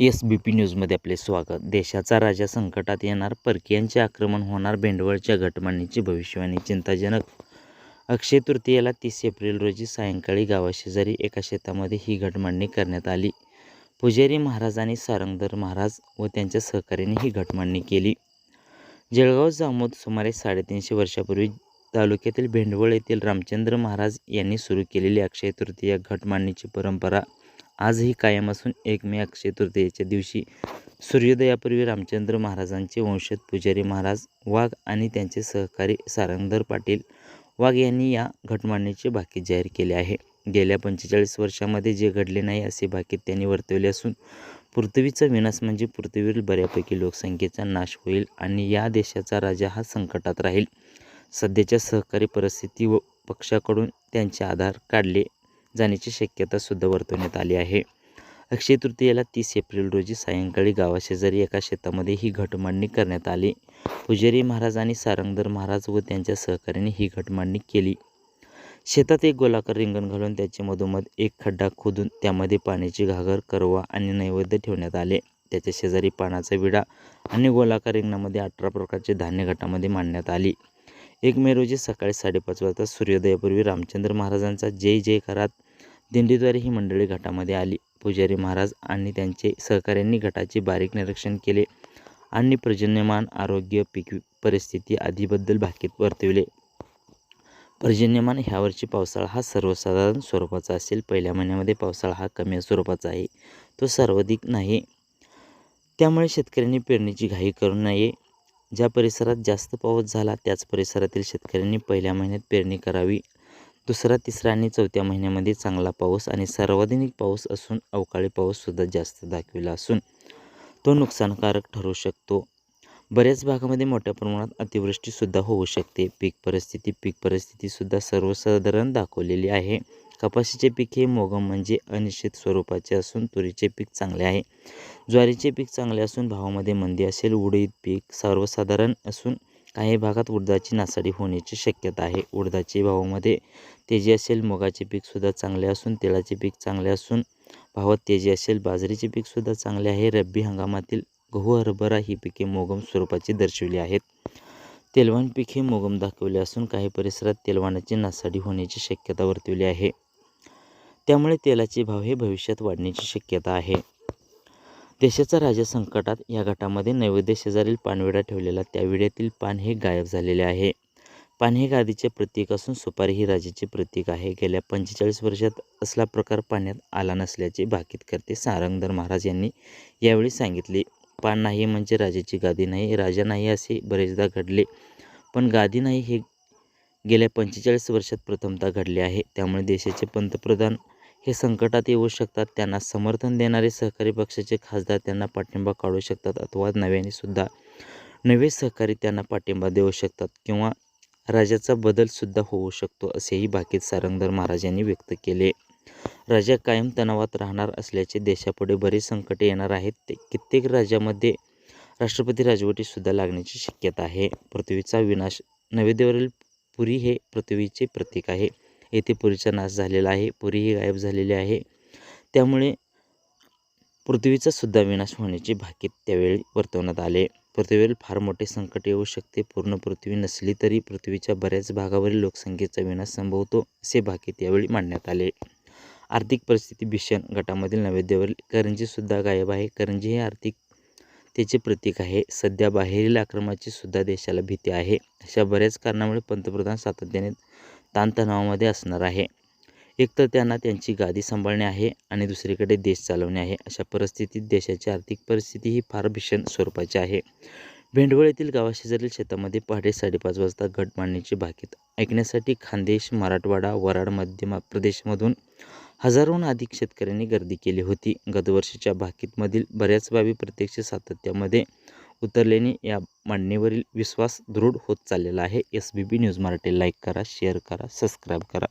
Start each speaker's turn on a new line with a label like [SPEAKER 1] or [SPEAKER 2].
[SPEAKER 1] SBP न्यूजमध्ये आपले स्वागत. देशाचा राजा संकटात येणार, परकीयांचे आक्रमण होणार, भेंडवळच्या घटमांडणीची भविष्यवाणी चिंताजनक. अक्षय तृतीयेला 30 एप्रिल रोजी सायंकाळी गावाशेजारी एका शेतामध्ये ही घटमांडणी करण्यात आली. पुजारी महाराज आणि सारंगधर महाराज व त्यांच्या सहकाऱ्यांनी ही घटमांडणी केली. जळगाव जामोद सुमारे 350 वर्षापूर्वी तालुक्यातील भेंडवळ येथील रामचंद्र महाराज यांनी सुरू केलेली अक्षय तृतीया घटमांडणीची परंपरा आजही कायम असून 1 मे अक्षय तृतीयेच्या दिवशी सूर्योदयापूर्वी रामचंद्र महाराजांचे वंशज पुजारी महाराज वाघ आणि त्यांचे सहकारी सारंगधर पाटील वाघ यांनी या घटमांडणीचे भाकीत जाहीर केले आहे. गेल्या 45 वर्षांमध्ये जे घडले नाही असे भाकीत त्यांनी वर्तवले असून पृथ्वीचा विनाश म्हणजे पृथ्वीवरील बऱ्यापैकी लोकसंख्येचा नाश होईल आणि या देशाचा राजा हा संकटात राहील. सध्याच्या सहकारी परिस्थिती व पक्षाकडून त्यांचे आधार काढले जाण्याची शक्यता सुद्धा वर्तवण्यात आली आहे. अक्षय तृतीयेला 30 एप्रिल रोजी सायंकाळी गावाशेजारी एका शेतामध्ये ही घटमांडणी करण्यात आली. पुजारी महाराज आणि सारंगधर महाराज व त्यांच्या सहकाऱ्यांनी ही घटमांडणी केली. शेतात एक गोलाकार रिंगण घालून त्याचे मधोमध एक खड्डा खोदून त्यामध्ये पाण्याची घागर, करवा आणि नैवेद्य ठेवण्यात आले. त्याच्या शेजारी पानाचा विडा आणि गोलाकार रिंगणामध्ये 18 प्रकारचे धान्य घटामध्ये मांडण्यात आली. 1 मे रोजी सकाळी 5:30 वाजता सूर्योदयापूर्वी रामचंद्र महाराजांचा जय जयकारात दिंडीद्वारे ही मंडळी घाटामध्ये आली. पुजारी महाराज आणि त्यांचे सहकाऱ्यांनी घटाचे बारीक निरीक्षण केले आणि पर्जन्यमान, आरोग्य, पीक परिस्थिती आदीबद्दल भाकीत वर्तविले. पर्जन्यमान ह्यावर्षी पावसाळा हा सर्वसाधारण स्वरूपाचा असेल. पहिल्या महिन्यामध्ये पावसाळा हा कमी स्वरूपाचा आहे, तो सर्वाधिक नाही. त्यामुळे शेतकऱ्यांनी पेरणीची घाई करू नये. ज्या परिसरात जास्त पाऊस झाला त्याच परिसरातील शेतकऱ्यांनी पहिल्या महिन्यात पेरणी करावी. दुसरा, तिसरा आणि चौथ्या महिन्यामध्ये चांगला पाऊस आणि सार्वजनिक पाऊस असून अवकाळी पाऊससुद्धा जास्त दाखविला असून तो नुकसानकारक ठरू शकतो. बऱ्याच भागामध्ये मोठ्या प्रमाणात अतिवृष्टीसुद्धा होऊ शकते. पीक परिस्थितीसुद्धा सर्वसाधारण दाखवलेली आहे. कपाशीचे पीक हे मोगम म्हणजे अनिश्चित स्वरूपाचे असून तुरीचे पीक चांगले आहे. ज्वारीचे पीक चांगले असून भावामध्ये मंदी असेल. उडीद पीक सर्वसाधारण असून काही भागात उडदाची नासाडी होण्याची शक्यता आहे. उडदाचे भावामध्ये तेजी असेल. मुगाचे पीकसुद्धा चांगले असून तेलाचे पीक चांगले असून भावात तेजी असेल. बाजरीचे पीकसुद्धा चांगले आहे. रब्बी हंगामातील गहू, हरभरा ही पिके मोगम स्वरूपाची दर्शविली आहेत. तेलवान पीक हे मोगम दाखवले असून काही परिसरात तेलवानाची नासाडी होण्याची शक्यता वर्तवली आहे. त्यामुळे तेलाचे भाव हे भविष्यात वाढण्याची शक्यता आहे. देशाचा राजा संकटात या घटामध्ये नैवेद्य शेजारील पानविडा ठेवलेला त्या विड्यातील पान हे गायब झालेले आहे. पान हे गादीचे प्रतीक असून सुपारी ही राजाचे प्रतीक आहे. गेल्या 45 वर्षात असला प्रकार पाण्यात आला नसल्याचे भाकीतकर्ते सारंगधर महाराज यांनी यावेळी सांगितले. पान नाही म्हणजे राजाची गादी नाही, राजा नाही असे बरेचदा घडले, पण गादी नाही हे गेल्या 45 वर्षात प्रथमतः घडले आहे. त्यामुळे देशाचे पंतप्रधान हे संकटात येऊ शकतात. त्यांना समर्थन देणारे सहकारी पक्षाचे खासदार त्यांना पाठिंबा काढू शकतात अथवा नवे सहकारी त्यांना पाठिंबा देऊ शकतात किंवा राजाचा बदलसुद्धा होऊ शकतो असेही भाकीत सारंगधर महाराज यांनी व्यक्त केले. राजा कायम तणावात राहणार असल्याचे, देशापुढे बरेच संकटे येणार आहेत. कित्येक राज्यामध्ये राष्ट्रपती राजवटीसुद्धा लागण्याची शक्यता आहे. पृथ्वीचा विनाश, नैवेद्यावरील पुरी हे पृथ्वीचे प्रतीक आहे. येथे पुरीचा नाश झालेला आहे. पुरी ही गायब झालेली आहे. त्यामुळे पृथ्वीचा सुद्धा विनाश होण्याचे भाकीत त्यावेळी वर्तवण्यात आले. पृथ्वीवर फार मोठे संकट येऊ शकते. पूर्ण पृथ्वी नसली तरी पृथ्वीच्या बऱ्याच भागावरील लोकसंख्येचा विनाश संभवतो असे भाकीत यावेळी मांडण्यात आले. आर्थिक परिस्थिती भीषण. गटामधील नैवेद्यावरील करंजीसुद्धा गायब आहे. करंजी हे आर्थिकतेचे प्रतीक आहे. सध्या बाहेरील आक्रमणाची सुद्धा देशाला भीती आहे. अशा बऱ्याच कारणामुळे पंतप्रधान सातत्याने ताणतणावामध्ये असणार आहे. एक तर त्यांना त्यांची गादी सांभाळणे आहे आणि दुसरीकडे देश चालवणे आहे. अशा परिस्थितीत देशाची आर्थिक परिस्थिती ही फार भीषण स्वरूपाची आहे. भेंडवळ येथील गावाशेजारील शेतामध्ये पहाटे 5:30 वाजता घटमांडणीचे भाकीत ऐकण्यासाठी खानदेश, मराठवाडा, वराड, मध्य प्रदेशमधून हजारोहून अधिक शेतकऱ्यांनी गर्दी केली होती. गतवर्षीच्या भाकीतमधील बऱ्याच बाबी प्रत्यक्ष सातत्यामध्ये उतरल्याने या मांडणीवरील विश्वास दृढ होत चाललेला आहे. SBP न्यूज मराठी लाईक करा, शेअर करा, सबस्क्राईब करा.